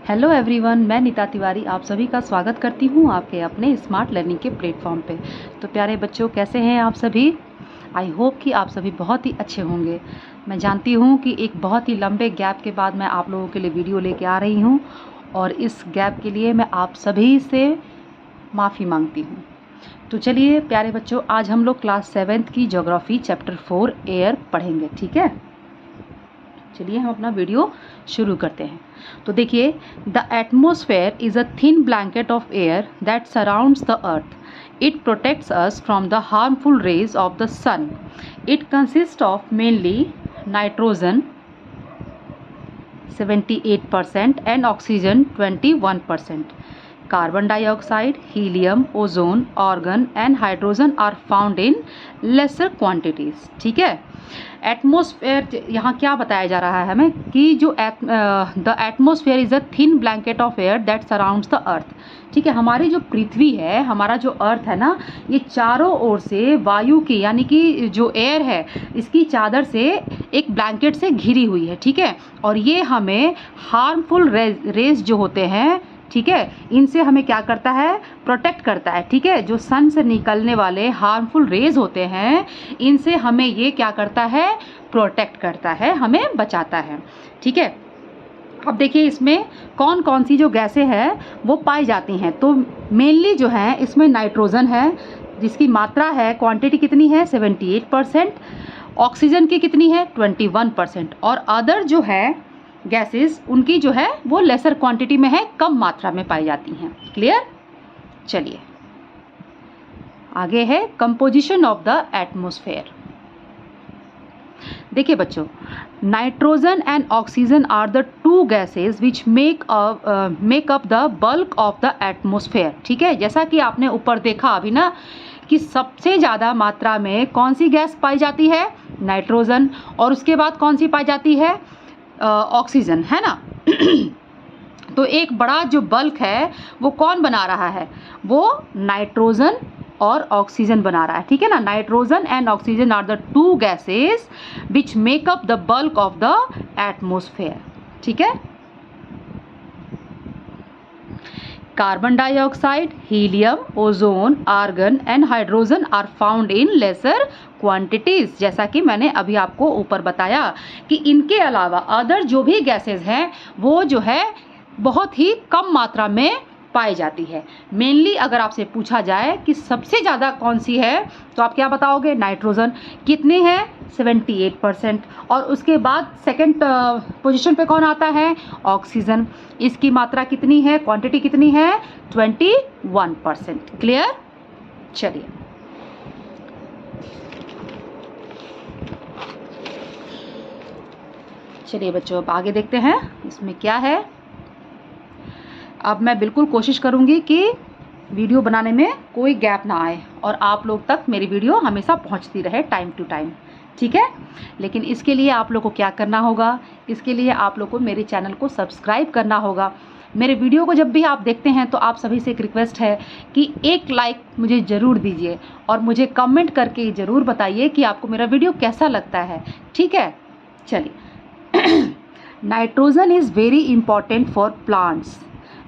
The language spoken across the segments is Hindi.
हेलो एवरीवन, मैं नीता तिवारी आप सभी का स्वागत करती हूँ आपके अपने स्मार्ट लर्निंग के प्लेटफॉर्म पे। तो प्यारे बच्चों, कैसे हैं आप सभी? आई होप कि आप सभी बहुत ही अच्छे होंगे। मैं जानती हूँ कि एक बहुत ही लंबे गैप के बाद मैं आप लोगों के लिए वीडियो लेके आ रही हूँ और इस गैप के लिए मैं आप सभी से माफ़ी मांगती हूँ। तो चलिए प्यारे बच्चों, आज हम लोग क्लास 7th की ज्योग्राफी चैप्टर 4 एयर पढ़ेंगे, ठीक है? चलिए हम अपना वीडियो शुरू करते हैं। तो देखिए, the atmosphere is a thin blanket of air that surrounds the earth. It protects us from the harmful rays of the sun. It consists of mainly nitrogen 78% and oxygen 21%. Carbon dioxide, helium, ozone, argon and hydrogen are found in lesser quantities. ठीक है? एटमोसफेयर यहाँ क्या बताया जा रहा है हमें कि जो the atmosphere is a thin blanket of air that surrounds the earth. ठीक है, हमारी जो पृथ्वी है, हमारा जो अर्थ है ना, ये चारों ओर से वायु की यानी कि जो एयर है इसकी चादर से एक ब्लैंकेट से घिरी हुई है. ठीक है, और ये हमें हार्मफुल रेज जो होते हैं, ठीक है, इनसे हमें क्या करता है? प्रोटेक्ट करता है. ठीक है, जो सन से निकलने वाले हार्मफुल रेज होते हैं इनसे हमें ये क्या करता है? प्रोटेक्ट करता है, हमें बचाता है. ठीक है, अब देखिए इसमें कौन कौन सी जो गैसें हैं वो पाई जाती हैं. तो मेनली जो है इसमें नाइट्रोजन है जिसकी मात्रा है, क्वांटिटी कितनी है? 78%. ऑक्सीजन की कितनी है? 21%. और अदर जो है गैसेस उनकी जो है वो लेसर क्वांटिटी में है, कम मात्रा में पाई जाती हैं. क्लियर? चलिए आगे है कंपोजिशन ऑफ द एटमॉस्फेयर. देखिए बच्चों, nitrogen and oxygen are the two gases which make up the bulk of the atmosphere. ठीक है, जैसा कि आपने ऊपर देखा अभी ना कि सबसे ज़्यादा मात्रा में कौन सी गैस पाई जाती है? नाइट्रोजन. और उसके बाद कौन सी पाई जाती है? ऑक्सीजन, है ना. तो एक बड़ा जो बल्क है वो कौन बना रहा है? वो नाइट्रोजन और ऑक्सीजन बना रहा है. ठीक है ना, nitrogen and oxygen are the two gases which make up the bulk of the atmosphere. ठीक है, carbon dioxide, helium, ozone, argon and hydrogen are found in lesser quantities. जैसा कि मैंने अभी आपको ऊपर बताया कि इनके अलावा अदर जो भी गैसेस हैं वो जो है बहुत ही कम मात्रा में पाई जाती है. मेनली अगर आपसे पूछा जाए कि सबसे ज़्यादा कौन सी है तो आप क्या बताओगे? नाइट्रोजन. कितने हैं? 78%. और उसके बाद सेकंड पोजीशन पे कौन आता है? ऑक्सीजन. इसकी मात्रा कितनी है? क्वांटिटी कितनी है? 21%. क्लियर? चलिए चलिए बच्चों, अब आगे देखते हैं इसमें क्या है. अब मैं बिल्कुल कोशिश करूंगी कि वीडियो बनाने में कोई गैप ना आए और आप लोग तक मेरी वीडियो हमेशा पहुंचती रहे टाइम टू टाइम. ठीक है, लेकिन इसके लिए आप लोग को क्या करना होगा? इसके लिए आप लोग को मेरे चैनल को सब्सक्राइब करना होगा. मेरे वीडियो को जब भी आप देखते हैं तो आप सभी से एक रिक्वेस्ट है कि एक लाइक मुझे ज़रूर दीजिए और मुझे कमेंट करके ज़रूर बताइए कि आपको मेरा वीडियो कैसा लगता है. ठीक है, चलिए. Nitrogen is very important for plants.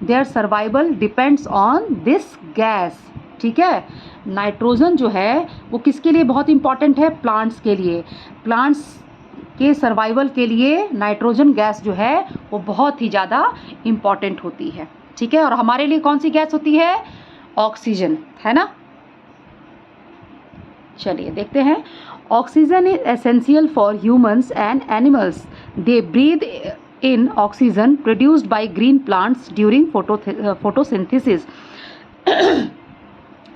Their survival depends on this gas. ठीक है, नाइट्रोजन जो है वो किसके लिए बहुत इंपॉर्टेंट है? प्लांट्स के लिए. प्लांट्स के सर्वाइवल के लिए नाइट्रोजन गैस जो है वो बहुत ही ज़्यादा इम्पॉर्टेंट होती है. ठीक है, और हमारे लिए कौन सी गैस होती है? ऑक्सीजन, है ना. चलिए देखते हैं. Oxygen is essential for humans and animals. They breathe in oxygen produced by green plants during photosynthesis.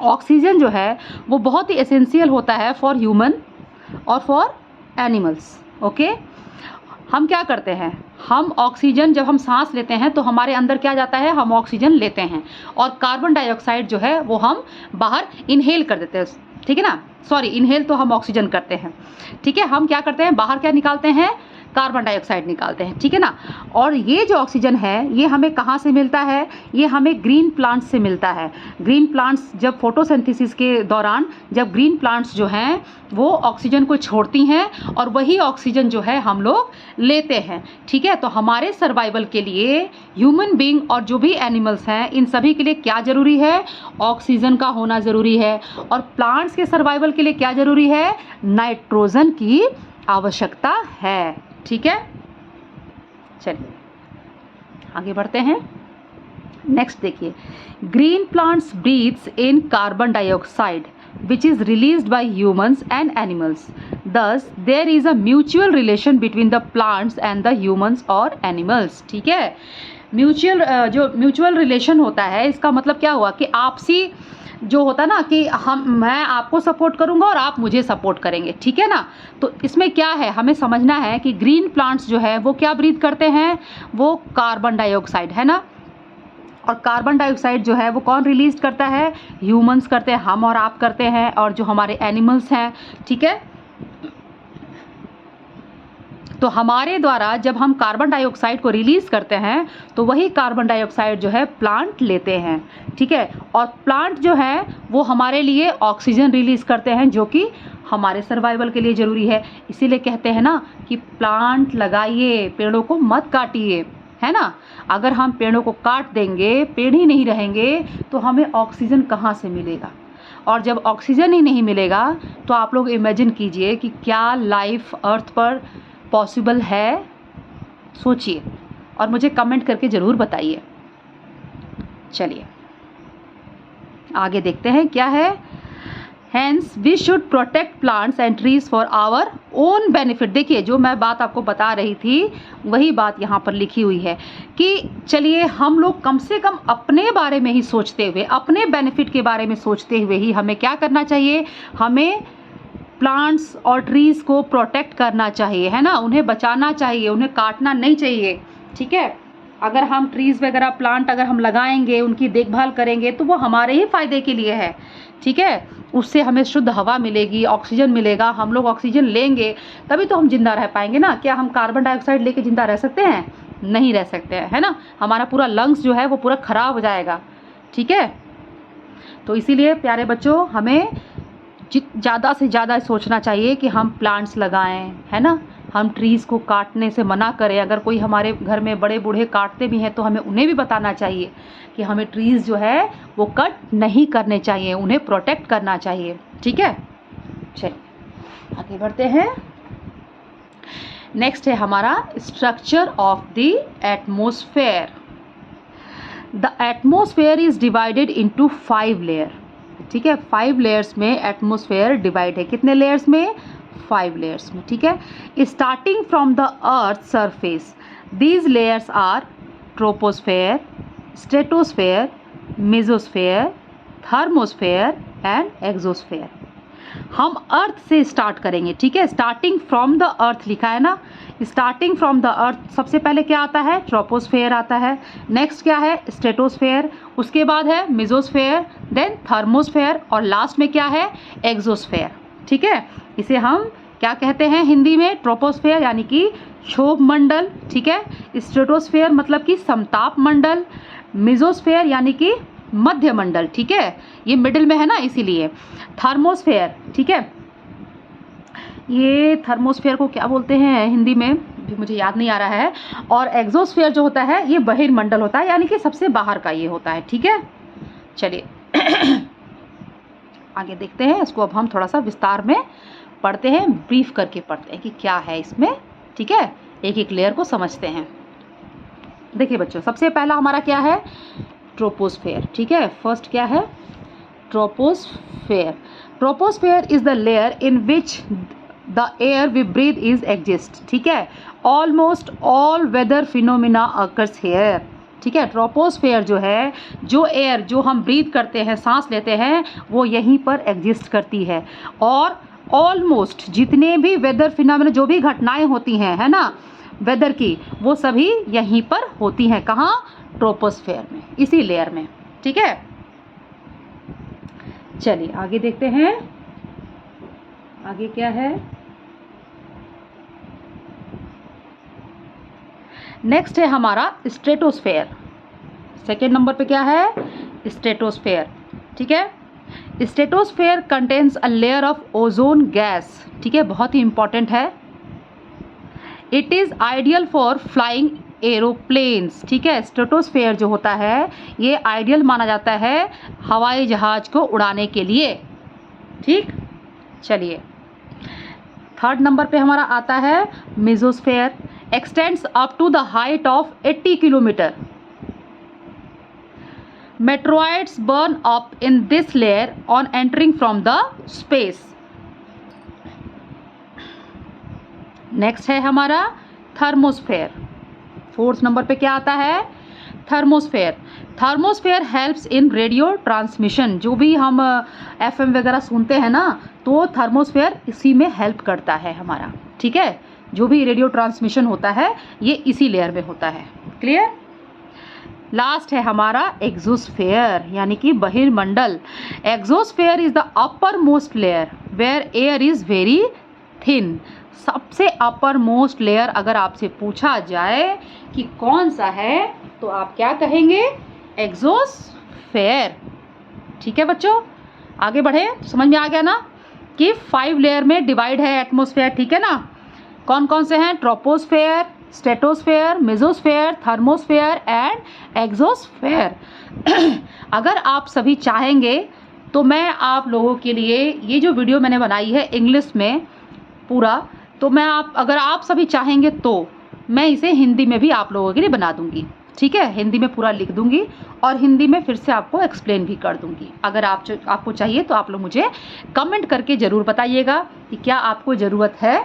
Oxygen जो है वो बहुत ही एसेंशियल होता है फॉर ह्यूमन और फॉर एनिमल्स. ओके, हम क्या करते हैं? हम ऑक्सीजन जब हम सांस लेते हैं तो हमारे अंदर क्या जाता है? हम ऑक्सीजन लेते हैं और कार्बन डाइऑक्साइड जो है वो हम बाहर इनहेल कर देते हैं. ठीक है ना, सॉरी, इनहेल तो हम ऑक्सीजन करते हैं. ठीक है, हम क्या करते हैं? बाहर क्या निकालते हैं? कार्बन डाइऑक्साइड निकालते हैं, ठीक है ना। और ये जो ऑक्सीजन है ये हमें कहाँ से मिलता है, ये हमें ग्रीन प्लांट्स से मिलता है। ग्रीन प्लांट्स जब फोटोसिंथेसिस के दौरान जब ग्रीन प्लांट्स जो हैं वो ऑक्सीजन को छोड़ती हैं और वही ऑक्सीजन जो है हम लोग लेते हैं, ठीक है। तो हमारे सर्वाइवल के लिए ह्यूमन बीइंग और जो भी एनिमल्स हैं इन सभी के लिए क्या ज़रूरी है, ऑक्सीजन का होना ज़रूरी है। और प्लांट्स के सर्वाइवल के लिए क्या ज़रूरी है, नाइट्रोजन की आवश्यकता है, ठीक है। चलिए आगे बढ़ते हैं। नेक्स्ट देखिए, green plants breathes in carbon dioxide which is released by humans and animals. Thus, there is a mutual relation between the plants and the humans or animals. ठीक है, जो म्यूचुअल रिलेशन होता है इसका मतलब क्या हुआ कि आपसी जो होता ना कि मैं आपको सपोर्ट करूंगा और आप मुझे सपोर्ट करेंगे, ठीक है ना। तो इसमें क्या है, हमें समझना है कि ग्रीन प्लांट्स जो है वो क्या ब्रीथ करते हैं, वो कार्बन डाइऑक्साइड, है ना। और कार्बन डाइऑक्साइड जो है वो कौन रिलीज करता है, ह्यूमंस करते हैं, हम और आप करते हैं, और जो हमारे एनिमल्स हैं, ठीक है। तो हमारे द्वारा जब हम कार्बन डाइऑक्साइड को रिलीज करते हैं तो वही कार्बन डाइऑक्साइड जो है प्लांट लेते हैं, ठीक है। और प्लांट जो है वो हमारे लिए ऑक्सीजन रिलीज करते हैं जो कि हमारे सर्वाइवल के लिए ज़रूरी है। इसीलिए कहते हैं ना कि प्लांट लगाइए, पेड़ों को मत काटिए, है ना। अगर हम पेड़ों को काट देंगे, पेड़ ही नहीं रहेंगे तो हमें ऑक्सीजन कहाँ से मिलेगा। और जब ऑक्सीजन ही नहीं मिलेगा तो आप लोग इमेजिन कीजिए कि क्या लाइफ अर्थ पर पॉसिबल है, सोचिए और मुझे कमेंट करके ज़रूर बताइए। चलिए आगे देखते हैं क्या है। Hence, we should protect plants and trees for our own benefit. देखिए जो मैं बात आपको बता रही थी वही बात यहाँ पर लिखी हुई है कि चलिए हम लोग कम से कम अपने बारे में ही सोचते हुए, अपने बेनिफिट के बारे में सोचते हुए ही हमें क्या करना चाहिए, हमें प्लांट्स और ट्रीज़ को प्रोटेक्ट करना चाहिए, है ना। उन्हें बचाना चाहिए, उन्हें काटना नहीं चाहिए, ठीक है। अगर हम ट्रीज़ वगैरह प्लांट अगर हम लगाएंगे, उनकी देखभाल करेंगे तो वो हमारे ही फ़ायदे के लिए है, ठीक है। उससे हमें शुद्ध हवा मिलेगी, ऑक्सीजन मिलेगा, हम लोग ऑक्सीजन लेंगे तभी तो हम जिंदा रह पाएंगे ना। क्या हम कार्बन डाइऑक्साइड लेके जिंदा रह सकते हैं, नहीं रह सकते हैं, है ना। हमारा पूरा लंग्स जो है वो पूरा ख़राब हो जाएगा, ठीक है। तो इसीलिए प्यारे बच्चों हमें ज़्यादा से ज़्यादा सोचना चाहिए कि हम प्लांट्स लगाएं, है ना। हम ट्रीज़ को काटने से मना करें। अगर कोई हमारे घर में बड़े बूढ़े काटते भी हैं तो हमें उन्हें भी बताना चाहिए कि हमें ट्रीज़ जो है वो कट नहीं करने चाहिए, उन्हें प्रोटेक्ट करना चाहिए, ठीक है। चलिए आगे बढ़ते हैं। नेक्स्ट है हमारा structure of the atmosphere. The atmosphere is divided into 5 layer, ठीक है। 5 लेयर्स में एटमॉस्फेयर डिवाइड है। कितने लेयर्स में, 5 लेयर्स में, ठीक है। Starting from the earth surface these layers are troposphere, stratosphere, mesosphere, thermosphere and exosphere. हम अर्थ से स्टार्ट करेंगे, ठीक है। स्टार्टिंग फ्रॉम द अर्थ लिखा है ना, स्टार्टिंग फ्रॉम द अर्थ सबसे पहले क्या आता है, ट्रोपोस्फेयर आता है। नेक्स्ट क्या है, स्ट्रेटोस्फेयर, उसके बाद है मेसोस्फेयर, देन थर्मोस्फेयर और लास्ट में क्या है, एक्सोस्फेयर, ठीक है। इसे हम क्या कहते हैं हिंदी में, ट्रोपोस्फेयर यानी कि क्षोभ मंडल, ठीक है। स्ट्रेटोस्फेयर मतलब कि समताप मंडल, मेसोस्फेयर यानी कि मध्य मंडल, ठीक है, ये मिडिल में है ना इसीलिए। थर्मोस्फेयर, ठीक है, ये थर्मोस्फेयर को क्या बोलते हैं हिंदी में भी मुझे याद नहीं आ रहा है। और एक्सोस्फेयर जो होता है ये बहिर्मंडल होता है यानी कि सबसे बाहर का ये होता है, ठीक है। चलिए आगे देखते हैं इसको। अब हम थोड़ा सा विस्तार में पढ़ते हैं, ब्रीफ करके पढ़ते हैं कि क्या है इसमें, ठीक है। एक एक लेयर को समझते हैं। देखिए बच्चों सबसे पहला हमारा क्या है, ट्रोपोस्फेयर, ठीक है। फर्स्ट क्या है, troposphere. Troposphere is the layer in which the air we breathe is exist, ठीक है। Almost all weather phenomena occurs here, ठीक है। ट्रोपोस्फेयर जो है, जो एयर जो हम ब्रीथ करते हैं, सांस लेते हैं, वो यहीं पर एग्जिस्ट करती है। और ऑलमोस्ट जितने भी वेदर फिनोमिना, जो भी घटनाएं होती हैं, है ना, वेदर की, वो सभी यहीं पर होती हैं। कहाँ, ट्रोपोस्फेयर में, इसी लेयर में, ठीक है। चलिए आगे देखते हैं, आगे क्या है। नेक्स्ट है हमारा स्ट्रेटोस्फेयर। सेकेंड नंबर पे क्या है? स्ट्रेटोस्फेयर। ठीक है, stratosphere contains a layer of ozone gas. ठीक है, बहुत ही इंपॉर्टेंट है। It is ideal for flying aeroplanes. ठीक है, स्ट्रेटोस्फेयर जो होता है ये आइडियल माना जाता है हवाई जहाज को उड़ाने के लिए। ठीक, चलिए थर्ड नंबर पे हमारा आता है mesosphere. Extends up to the height of 80 kilometre. Meteoroids burn up in this layer on entering from the space. Next है हमारा थर्मोस्फेयर। फोर्थ नंबर पे क्या आता है? Thermosphere. Thermosphere helps in radio transmission. जो भी हम एफएम वगैरह सुनते हैं ना, तो थर्मोस्फेयर इसी में हेल्प करता है हमारा। ठीक है, जो भी रेडियो ट्रांसमिशन होता है ये इसी लेयर में होता है। क्लियर? लास्ट है हमारा एक्सोस्फेयर यानी कि बहिर्मंडल। Exosphere is the upper most layer where air is very thin. सबसे अपर मोस्ट लेयर अगर आपसे पूछा जाए कि कौन सा है तो आप क्या कहेंगे? एक्सोस्फेयर। ठीक है बच्चों, आगे बढ़े तो समझ में आ गया ना कि 5 लेयर में डिवाइड है एटमॉस्फेयर। ठीक है ना, कौन कौन से हैं? Troposphere, stratosphere, mesosphere, thermosphere and exosphere. अगर आप सभी चाहेंगे तो मैं आप लोगों के लिए ये जो वीडियो मैंने बनाई है इंग्लिश में पूरा, तो मैं अगर आप सभी चाहेंगे तो मैं इसे हिंदी में भी आप लोगों के लिए बना दूंगी। ठीक है, हिंदी में पूरा लिख दूंगी और हिंदी में फिर से आपको एक्सप्लेन भी कर दूंगी। अगर आपको चाहिए तो आप लोग मुझे कमेंट करके ज़रूर बताइएगा कि क्या आपको ज़रूरत है।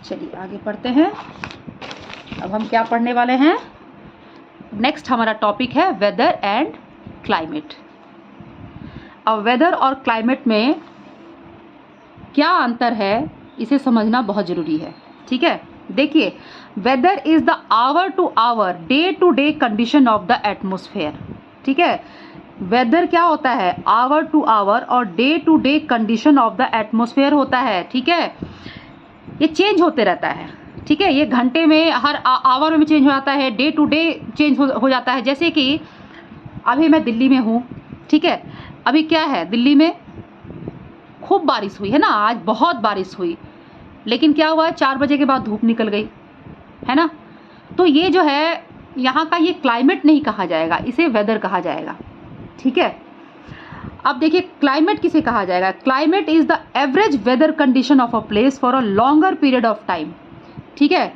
चलिए आगे पढ़ते हैं। अब हम क्या पढ़ने वाले हैं? नेक्स्ट हमारा टॉपिक है वेदर एंड क्लाइमेट। अब वेदर और क्लाइमेट में क्या अंतर है इसे समझना बहुत ज़रूरी है। ठीक है, देखिए weather is the hour to hour, day to day condition of the atmosphere. ठीक है, वेदर क्या होता है? आवर टू आवर और day to day condition of the atmosphere होता है। ठीक है, ये चेंज होते रहता है। ठीक है, ये घंटे में, हर आवर में चेंज हो जाता है, डे टू डे चेंज हो जाता है। जैसे कि अभी मैं दिल्ली में हूँ। ठीक है, अभी क्या है, दिल्ली में खूब बारिश हुई है ना, आज बहुत बारिश हुई, लेकिन क्या हुआ, 4 बजे के बाद धूप निकल गई है ना। तो ये जो है यहाँ का ये क्लाइमेट नहीं कहा जाएगा, इसे वेदर कहा जाएगा। ठीक है, अब देखिए क्लाइमेट किसे कहा जाएगा? Climate is the average weather condition of a place for a longer period of time. ठीक है,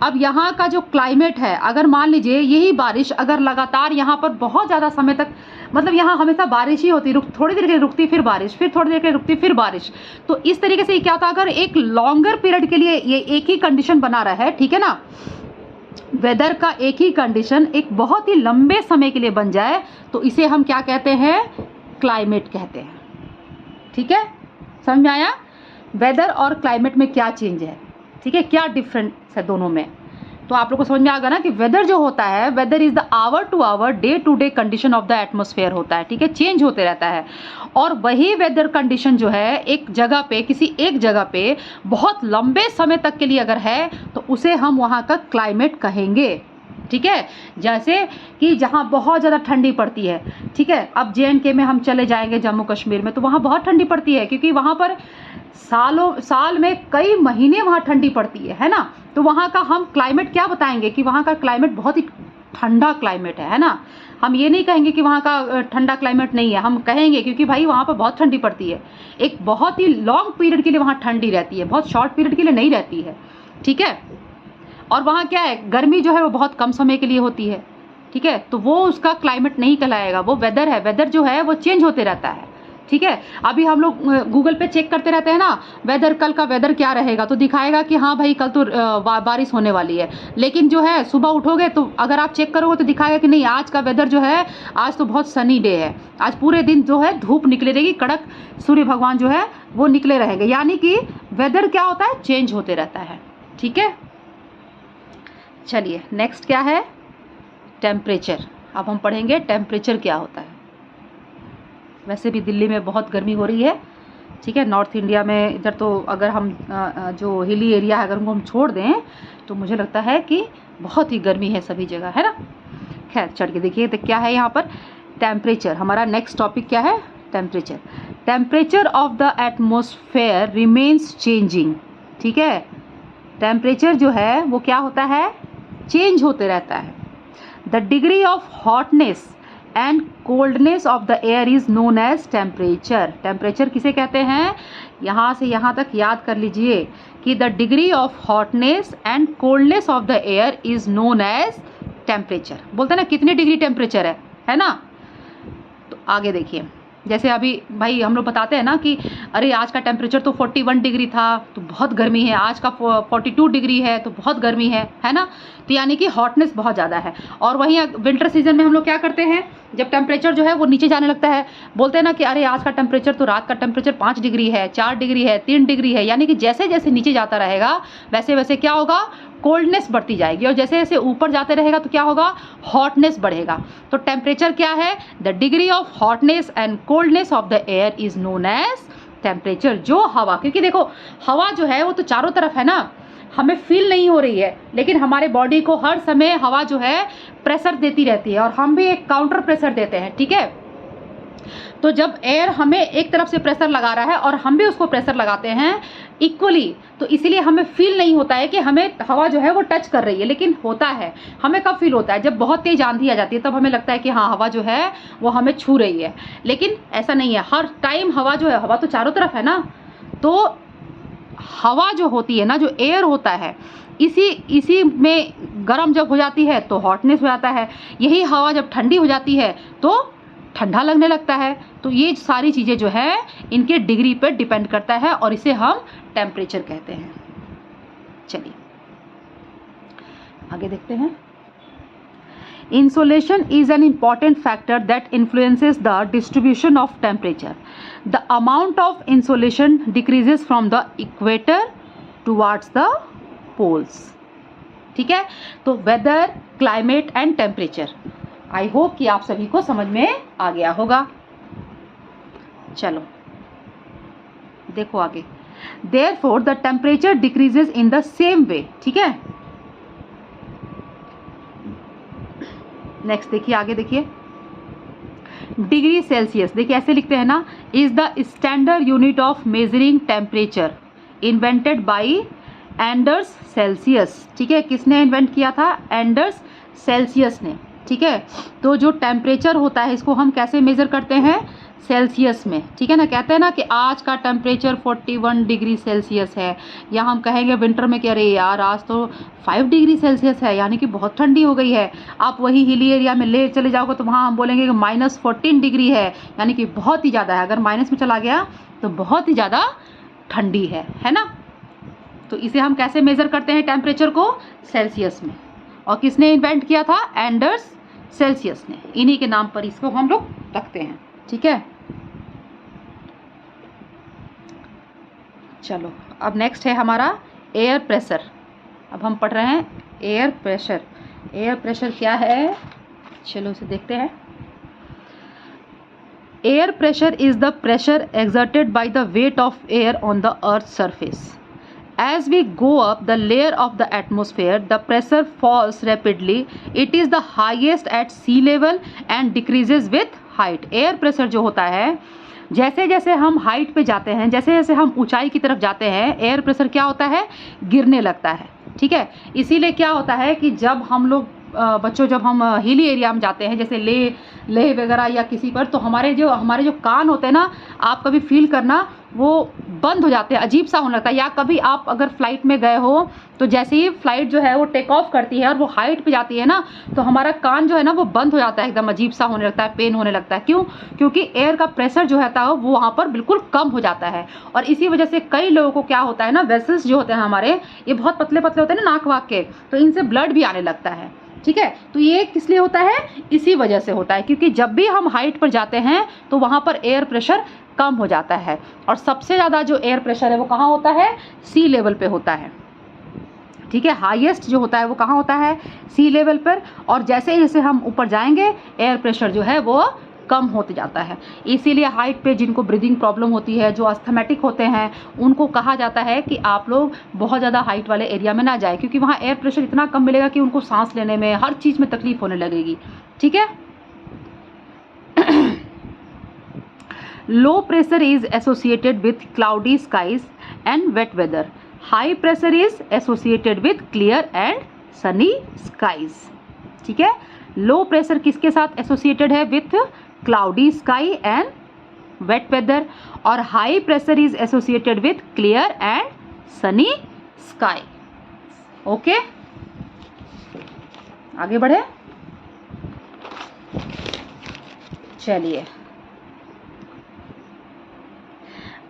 अब यहाँ का जो क्लाइमेट है, अगर मान लीजिए यही बारिश अगर लगातार यहाँ पर बहुत ज़्यादा समय तक, मतलब यहाँ हमेशा बारिश ही होती, थोड़ी देर के लिए रुकती फिर बारिश, फिर थोड़ी देर के लिए रुकती फिर बारिश, तो इस तरीके से क्या होता है, अगर एक लॉन्गर पीरियड के लिए ये एक ही कंडीशन बना रहा है, ठीक है ना, वेदर का एक ही कंडीशन एक बहुत ही लंबे समय के लिए बन जाए, तो इसे हम क्या कहते हैं? क्लाइमेट कहते हैं। ठीक है, समझ में आया? वेदर और क्लाइमेट में क्या चेंज है, ठीक है, क्या डिफरेंस है दोनों में, तो आप लोग को समझ में आ गया ना कि वेदर जो होता है, weather is the hour to hour, day to day condition of the atmosphere होता है। ठीक है, चेंज होते रहता है, और वही वेदर कंडीशन जो है एक जगह पे, किसी एक जगह पे बहुत लंबे समय तक के लिए अगर है तो उसे हम वहाँ का क्लाइमेट कहेंगे। ठीक है, जैसे कि जहाँ बहुत ज़्यादा ठंडी पड़ती है, ठीक है, अब JNK में हम चले जाएंगे, जम्मू कश्मीर में, तो वहाँ बहुत ठंडी पड़ती है, क्योंकि वहाँ पर साल में कई महीने वहाँ ठंडी पड़ती है ना, तो वहाँ का हम क्लाइमेट क्या बताएंगे कि वहाँ का क्लाइमेट बहुत ही ठंडा क्लाइमेट है ना। हम ये नहीं कहेंगे कि वहाँ का ठंडा क्लाइमेट नहीं है, हम कहेंगे क्योंकि भाई वहाँ पर बहुत ठंडी पड़ती है, एक बहुत ही लॉन्ग पीरियड के लिए वहाँ ठंडी रहती है, बहुत शॉर्ट पीरियड के लिए नहीं रहती है। ठीक है, और वहाँ क्या है, गर्मी जो है वो बहुत कम समय के लिए होती है। ठीक है, तो वो उसका क्लाइमेट नहीं कहलाएगा, वो वेदर है। वेदर जो है वो चेंज होते रहता है। ठीक है, अभी हम लोग गूगल पे चेक करते रहते हैं ना, वेदर, कल का वेदर क्या रहेगा, तो दिखाएगा कि हाँ भाई कल तो बारिश होने वाली है, लेकिन जो है सुबह उठोगे तो अगर आप चेक करोगे तो दिखाएगा कि नहीं, आज का वेदर जो है, आज तो बहुत सनी डे है, आज पूरे दिन जो है धूप निकले रहेगी, कड़क सूर्य भगवान जो है वो निकले रहेंगे, यानी कि वेदर क्या होता है, चेंज होते रहता है। ठीक है, चलिए नेक्स्ट क्या है? टेम्परेचर। अब हम पढ़ेंगे टेम्परेचर क्या होता है। वैसे भी दिल्ली में बहुत गर्मी हो रही है, ठीक है। नॉर्थ इंडिया में इधर तो अगर हम जो हिली एरिया है अगर उनको हम छोड़ दें तो मुझे लगता है कि बहुत ही गर्मी है सभी जगह, है ना। खैर चढ़ के देखिए तो क्या है यहाँ पर टेम्परेचर। हमारा नेक्स्ट टॉपिक क्या है, temperature. Temperature of the atmosphere remains changing. ठीक है, टेम्परेचर जो है वो क्या होता है, चेंज होते रहता है। The degree of hotness and coldness of the air is known as temperature. Temperature किसे कहते हैं, यहाँ से यहाँ तक याद कर लीजिए कि the degree of hotness and coldness of the air is known as temperature. बोलते हैं ना कितनी डिग्री टेम्परेचर है ना। तो आगे देखिए, जैसे अभी भाई हम लोग बताते हैं ना कि अरे आज का टेम्परेचर तो 41 डिग्री था तो बहुत गर्मी है, आज का 42 डिग्री है तो बहुत गर्मी है ना। तो यानी कि हॉटनेस बहुत ज़्यादा है। और वहीं विंटर सीजन में हम लोग क्या करते हैं, जब टेम्परेचर जो है वो नीचे जाने लगता है, बोलते हैं ना कि अरे आज का टेम्परेचर तो रात का टेम्परेचर 5 डिग्री है, 4 डिग्री है, 3 डिग्री है। यानी कि जैसे जैसे नीचे जाता रहेगा वैसे वैसे क्या होगा, कोल्डनेस बढ़ती जाएगी। और जैसे जैसे ऊपर जाते रहेगा तो क्या होगा, हॉटनेस बढ़ेगा। तो टेम्परेचर क्या है, the degree of hotness and coldness of the air is known as temperature. जो हवा, क्योंकि देखो हवा जो है वो तो चारों तरफ है ना, हमें फील नहीं हो रही है, लेकिन हमारे बॉडी को हर समय हवा जो है प्रेशर देती रहती है और हम भी एक काउंटर प्रेशर देते हैं। ठीक है, तो जब एयर हमें एक तरफ से प्रेशर लगा रहा है और हम भी उसको प्रेशर लगाते हैं इक्वली, तो इसीलिए हमें फील नहीं होता है कि हमें हवा जो है वो टच कर रही है। लेकिन होता है, हमें कब फील होता है, जब बहुत तेज आंधी आ जाती है तब हमें लगता है कि हाँ हवा जो है वो हमें छू रही है। लेकिन ऐसा नहीं है, हर टाइम हवा जो है, हवा तो चारों तरफ है ना। तो हवा जो होती है ना, जो एयर होता है, इसी में गर्म जब हो जाती है तो हॉटनेस हो जाता है। यही हवा जब ठंडी हो जाती है तो ठंडा लगने लगता है। तो ये सारी चीज़ें जो है इनके डिग्री पर डिपेंड करता है और इसे हम टेम्परेचर कहते हैं। चलिए आगे देखते हैं। Insolation is an important factor that influences the distribution of temperature. The amount of insolation decreases from the equator towards the poles. ठीक है, तो weather, climate and temperature. I hope कि आप सभी को समझ में आ गया होगा। चलो देखो आगे। Therefore, the temperature decreases in the same way. ठीक है, नेक्स्ट देखिए, आगे देखिए। डिग्री सेल्सियस, देखिए ऐसे लिखते हैं ना, is the standard unit of measuring temperature invented by Anders Celsius. ठीक है, किसने इन्वेंट किया था, एंडर्स सेल्सियस ने। ठीक है, तो जो टेम्परेचर होता है इसको हम कैसे मेजर करते हैं, सेल्सियस में। ठीक है ना, कहते हैं ना कि आज का टेम्परेचर 41 डिग्री सेल्सियस है, या हम कहेंगे विंटर में कि अरे यार आज तो 5 डिग्री सेल्सियस है, यानी कि बहुत ठंडी हो गई है। आप वही हिली एरिया में ले चले जाओगे तो वहाँ हम बोलेंगे कि -14 डिग्री है, यानी कि बहुत ही ज़्यादा है। अगर माइनस में चला गया तो बहुत ही ज़्यादा ठंडी है ना। तो इसे हम कैसे मेज़र करते हैं टेम्परेचर को, सेल्सियस में। और किसने इन्वेंट किया था, एंडर्स सेल्सियस ने। इन्हीं के नाम पर इसको हम लोग रखते हैं। ठीक है, चलो अब नेक्स्ट है हमारा एयर प्रेशर। अब हम पढ़ रहे हैं एयर प्रेशर। एयर प्रेशर क्या है, चलो इसे देखते हैं। Air pressure is the pressure exerted by the weight of air on the earth's surface. As we go up the layer of the atmosphere, the pressure falls rapidly. It is the highest at sea level and decreases with height. Air pressure जो होता है, जैसे जैसे हम हाइट पे जाते हैं, जैसे जैसे हम ऊंचाई की तरफ जाते हैं, एयर प्रेशर क्या होता है, गिरने लगता है। ठीक है, इसीलिए क्या होता है कि जब हम लोग बच्चों जब हम हिली एरिया में जाते हैं, जैसे लेह वगैरह या किसी पर, तो हमारे जो कान होते हैं ना, आप कभी फील करना वो बंद हो जाते हैं, अजीब सा होने लगता है। या कभी आप अगर फ्लाइट में गए हो तो जैसे ही फ्लाइट जो है वो टेक ऑफ करती है और वो हाइट पे जाती है ना, तो हमारा कान जो है ना वो बंद हो जाता है, एकदम अजीब सा होने लगता है, पेन होने लगता है। क्यों, क्योंकि एयर का प्रेशर जो है वो वहाँ पर बिल्कुल कम हो जाता है। और इसी वजह से कई लोगों को क्या होता है ना, वेसल्स जो होते हैं हमारे, ये बहुत पतले पतले होते हैं ना नाक वाक के, तो इनसे ब्लड भी आने लगता है। ठीक है, तो ये किस लिए होता है, इसी वजह से होता है, क्योंकि जब भी हम हाइट पर जाते हैं तो वहाँ पर एयर प्रेशर कम हो जाता है। और सबसे ज़्यादा जो एयर प्रेशर है वो कहाँ होता है, सी लेवल पे होता है। ठीक है, हाईएस्ट जो होता है वो कहाँ होता है, सी लेवल पर। और जैसे जैसे हम ऊपर जाएंगे एयर प्रेशर जो है वो कम होते जाता है। इसीलिए हाइट पे जिनको ब्रीदिंग प्रॉब्लम होती है, जो अस्थमेटिक होते हैं, उनको कहा जाता है कि आप लोग बहुत ज़्यादा हाइट वाले एरिया में ना जाए, क्योंकि वहाँ एयर प्रेशर इतना कम मिलेगा कि उनको सांस लेने में, हर चीज़ में तकलीफ होने लगेगी। ठीक है। Low pressure is associated with cloudy skies and wet weather. High pressure is associated with clear and sunny skies. ठीक है। लो प्रेशर किसके साथ एसोसिएटेड है? With cloudy sky and wet weather, और high pressure is associated with clear and sunny sky. Okay, आगे बढ़े। चलिए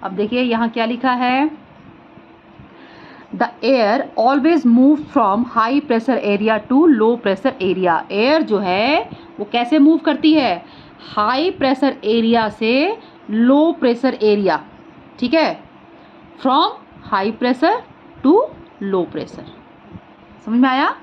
अब देखिए यहाँ क्या लिखा है। The air always move from high pressure area to low pressure area. Air जो है वो कैसे मूव करती है? हाई प्रेशर एरिया से लो प्रेशर एरिया। ठीक है, from high pressure to low pressure. समझ में आया?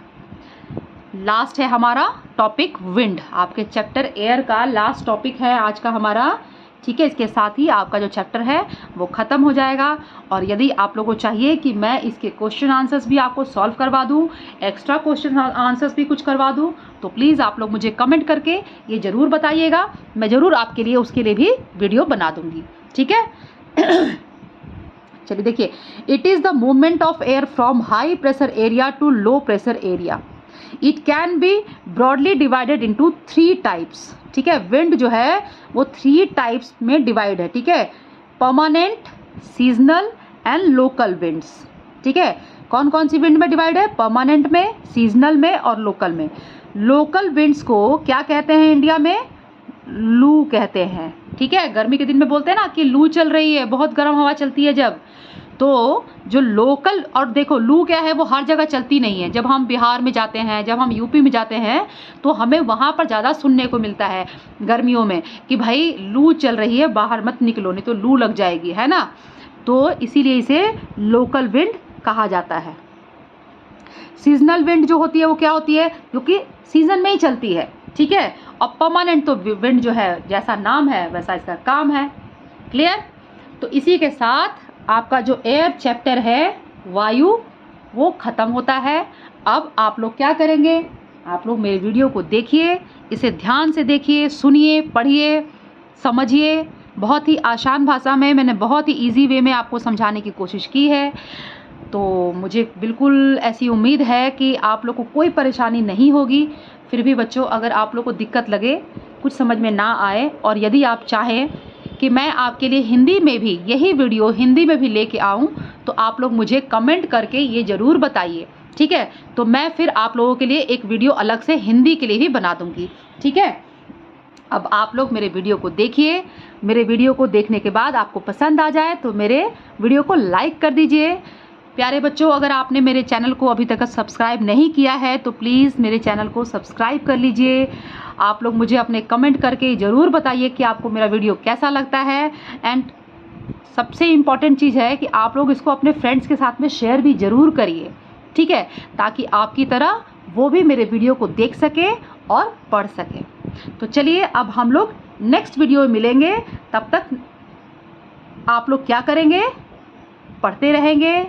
लास्ट है हमारा टॉपिक विंड। आपके चैप्टर एयर का लास्ट टॉपिक है आज का हमारा। ठीक है, इसके साथ ही आपका जो चैप्टर है वो ख़त्म हो जाएगा। और यदि आप लोगों को चाहिए कि मैं इसके क्वेश्चन आंसर्स भी आपको सॉल्व करवा दूं, एक्स्ट्रा क्वेश्चन आंसर्स भी कुछ करवा दूं, तो प्लीज़ आप लोग मुझे कमेंट करके ये ज़रूर बताइएगा। मैं ज़रूर आपके लिए उसके लिए भी वीडियो बना दूंगी। ठीक है। चलिए देखिए, it is the movement of air from high pressure area to low pressure area. It can be broadly divided into 3 types. ठीक है, विंड जो है वो 3 टाइप्स में डिवाइड है। ठीक है, permanent, seasonal and local winds. ठीक है, कौन कौन सी विंड में डिवाइड है? परमानेंट में, सीजनल में और लोकल में। लोकल विंड्स को क्या कहते हैं इंडिया में? लू कहते हैं। ठीक है, गर्मी के दिन में बोलते हैं ना कि लू चल रही है, बहुत गर्म हवा चलती है जब, तो जो लोकल, और देखो लू क्या है, वो हर जगह चलती नहीं है। जब हम बिहार में जाते हैं, जब हम यूपी में जाते हैं, तो हमें वहाँ पर ज़्यादा सुनने को मिलता है गर्मियों में कि भाई लू चल रही है, बाहर मत निकलो नहीं तो लू लग जाएगी, है ना। तो इसीलिए इसे लोकल विंड कहा जाता है। सीजनल विंड जो होती है वो क्या होती है? क्योंकि सीजन में ही चलती है। ठीक है, और परमानेंट तो विंड जो है, जैसा नाम है वैसा इसका काम है। क्लियर? तो इसी के साथ आपका जो एयर चैप्टर है, वायु, वो ख़त्म होता है। अब आप लोग क्या करेंगे? आप लोग मेरे वीडियो को देखिए, इसे ध्यान से देखिए, सुनिए, पढ़िए, समझिए। बहुत ही आसान भाषा में, मैंने बहुत ही इजी वे में आपको समझाने की कोशिश की है। तो मुझे बिल्कुल ऐसी उम्मीद है कि आप लोग को कोई परेशानी नहीं होगी। फिर भी बच्चों, अगर आप लोग को दिक्कत लगे, कुछ समझ में ना आए, और यदि आप चाहें कि मैं आपके लिए हिंदी में भी यही वीडियो हिंदी में भी लेके आऊं, तो आप लोग मुझे कमेंट करके ये ज़रूर बताइए। ठीक है, तो मैं फिर आप लोगों के लिए एक वीडियो अलग से हिंदी के लिए भी बना दूंगी। ठीक है, अब आप लोग मेरे वीडियो को देखिए। मेरे वीडियो को देखने के बाद आपको पसंद आ जाए तो मेरे वीडियो को लाइक कर दीजिए। प्यारे बच्चों, अगर आपने मेरे चैनल को अभी तक सब्सक्राइब नहीं किया है तो प्लीज़ मेरे चैनल को सब्सक्राइब कर लीजिए। आप लोग मुझे अपने कमेंट करके ज़रूर बताइए कि आपको मेरा वीडियो कैसा लगता है। एंड सबसे इम्पॉर्टेंट चीज़ है कि आप लोग इसको अपने फ्रेंड्स के साथ में शेयर भी ज़रूर करिए। ठीक है, ताकि आपकी तरह वो भी मेरे वीडियो को देख सके और पढ़ सके। तो चलिए, अब हम लोग नेक्स्ट वीडियो में मिलेंगे। तब तक आप लोग क्या करेंगे? पढ़ते रहेंगे,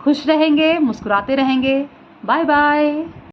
खुश रहेंगे, मुस्कुराते रहेंगे। Bye bye.